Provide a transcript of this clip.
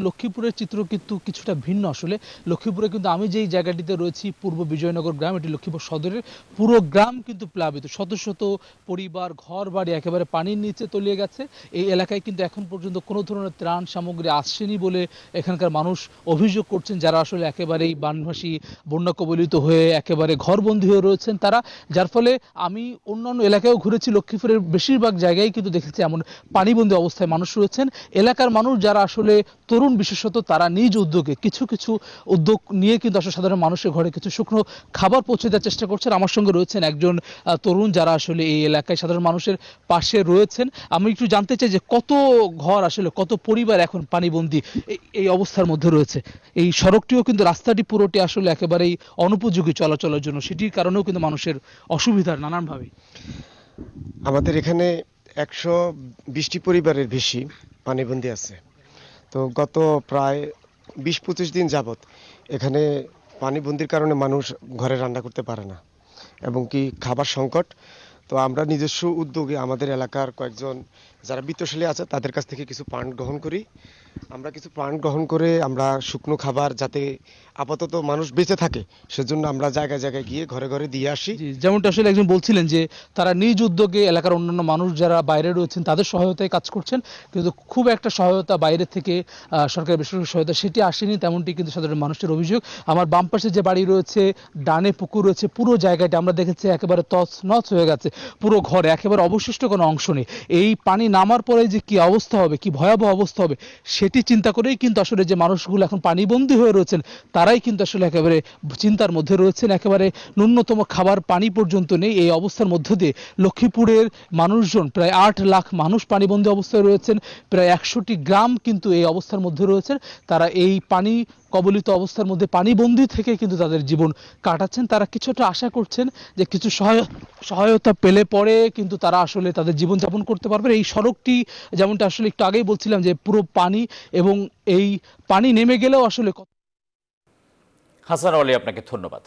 লক্ষ্মীপুরের চিত্র কিন্তু কিছুটা ভিন্ন আসলে। লক্ষ্মীপুরে কিন্তু আমি যেই জায়গাটিতে রয়েছি পূর্ব বিজয়নগর গ্রাম, এটি লক্ষ্মীপুর সদরের পুরো গ্রাম কিন্তু প্লাবিত, শত শত পরিবার ঘর বাড়ি একেবারে পানির নিচে তলিয়ে গেছে। এই এলাকায় কিন্তু এখন পর্যন্ত কোনো ধরনের ত্রাণ সামগ্রী আসছেনি বলে এখানকার মানুষ অভিযোগ করছেন, যারা আসলে একেবারেই বানভাসী বন্যা কবলিত হয়ে একেবারে ঘরবন্দি হয়ে রয়েছেন তারা। যার ফলে আমি অন্যান্য এলাকায়ও ঘুরেছি, লক্ষ্মীপুরের বেশিরভাগ জায়গায় কিন্তু দেখেছি এমন পানিবন্দী অবস্থায় মানুষ রয়েছেন। এলাকার মানুষ যারা আসলে তরুণ বিশেষত, তারা নিজ উদ্যোগে কিছু কিছু উদ্যোগ নিয়ে কিন্তু আসলে সাধারণ মানুষের ঘরে কিছু শুকনো খাবার পৌঁছে দেওয়ার চেষ্টা করছেন। আমার সঙ্গে রয়েছেন একজন তরুণ যারা আসলে এই এলাকায় সাধারণ মানুষের পাশে রয়েছেন। আমি একটু জানতে চাই যে কত ঘর আসলে, কত পরিবার এখন পানিবন্দী এই অবস্থার মধ্যে রয়েছে। এই সড়কটিও কিন্তু, রাস্তাটি পুরোটি আসলে একেবারেই অনুপযোগী চলাচলের জন্য, সেটির কারণেও কিন্তু মানুষের অসুবিধার নানানভাবে। আমাদের এখানে 120টি পরিবারের বেশি পানিবন্দী আছে। তো গত প্রায় 20-25 দিন যাবত এখানে পানিবন্দির কারণে মানুষ ঘরে রান্না করতে পারে না এবং কি খাবার সংকট। তো আমরা নিজস্ব উদ্যোগে আমাদের এলাকার কয়েকজন যারা বিত্তশালী আছে তাদের কাছ থেকে কিছু ফান্ড গ্রহণ করি। আমরা কিছু ফান্ড গ্রহণ করে আমরা শুকনো খাবার যাতে আপাতত মানুষ বেঁচে থাকে সেজন্য আমরা জায়গায় জায়গায় গিয়ে ঘরে ঘরে দিয়ে আসি। যেমনটা আসলে একজন বলছিলেন যে তারা নিজ উদ্যোগে এলাকার অন্যান্য মানুষ যারা বাইরে রয়েছেন তাদের সহায়তায় কাজ করছেন, কিন্তু খুব একটা সহায়তা বাইরে থেকে সরকারি বেসরকারি সহায়তা সেটি আসেনি, তেমনটি কিন্তু সাধারণ মানুষের অভিযোগ। আমার বাম পাশে যে বাড়ি রয়েছে, ডানে পুকুর রয়েছে, পুরো জায়গাটা আমরা দেখেছি একেবারে তছনছ হয়ে গেছে। পুরো ঘরে একেবারে অবশিষ্ট কোনো অংশ নেই। এই পানি নামার পরে যে কি অবস্থা হবে, কি ভয়াবহ অবস্থা হবে, সেটি চিন্তা করেই কিন্তু আসলে যে মানুষগুলো এখন পানিবন্দী হয়ে রয়েছেন তারাই কিন্তু আসলে একেবারে চিন্তার মধ্যে রয়েছেন। একেবারে ন্যূনতম খাবার পানি পর্যন্ত নেই। এই অবস্থার মধ্য দিয়ে লক্ষ্মীপুরের মানুষজন, প্রায় 8 লাখ মানুষ পানিবন্দী অবস্থায় রয়েছেন। প্রায় 100টি গ্রাম কিন্তু এই অবস্থার মধ্যে রয়েছেন। তারা এই পানি কবলিত অবস্থার মধ্যে পানিবন্দী থেকে কিন্তু তাদের জীবন কাটাচ্ছেন। তারা কিছুটা আশা করছেন যে কিছু সহায়তা পেলে পরে কিন্তু তারা আসলে তাদের জীবনযাপন করতে পারবে। এই সড়কটি যেমনটা আসলে একটু আগেই বলছিলাম যে পুরো পানি, এবং এই পানি নেমে গেলেও আসলে। হাসান আলী, আপনাকে ধন্যবাদ।